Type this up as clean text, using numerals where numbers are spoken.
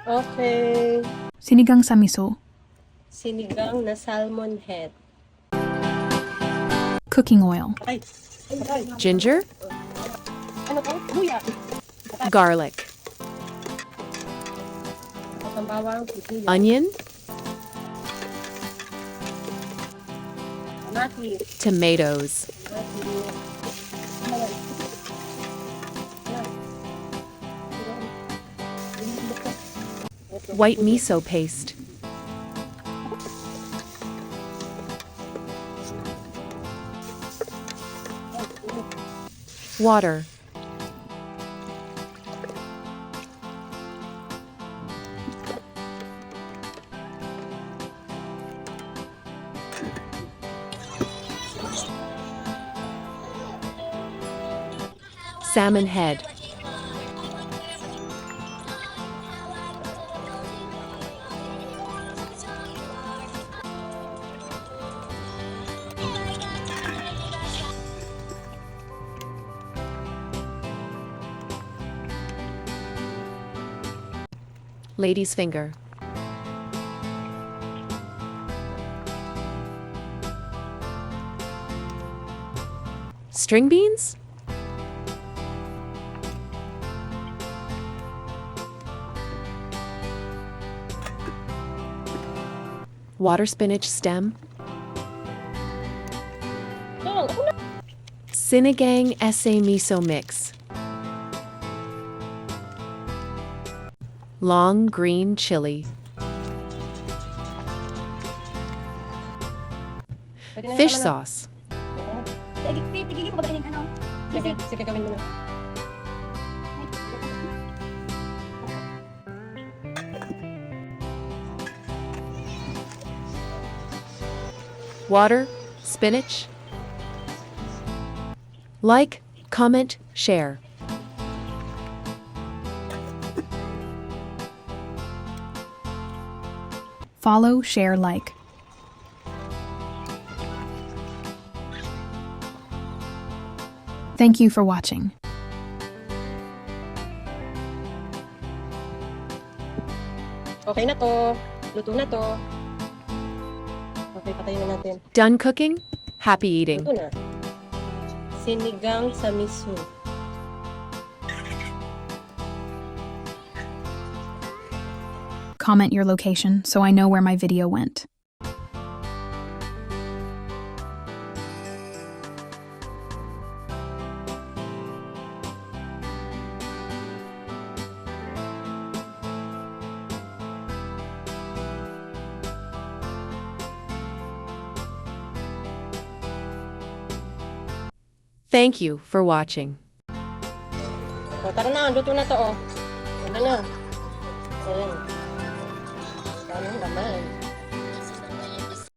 Okay. Sinigang sa miso. Sinigang na salmon head. Cooking oil. Ay! Ay! Ginger, Ano to? Luya! garlic, Ang bawang, luya. onion, Mati. tomatoes, white miso paste, water, salmon head, lady's finger, string beans, water spinach stem, Sinigang miso mix, long green chili, fish sauce, Tigilin ko ba yung ano? Sige, sige, gawin mo na. water, spinach. Like, comment, share. Follow, share, like. Thank you for watching. Okay na to. Luto na to. Okay, patayin na natin. Done cooking? Happy eating. Luto na. Sinigang sa miso. Comment your location so I know where my video went. Thank you for watching. O, tara na. Luto na to, oh. Ano na. Ayan. Dami ng laman.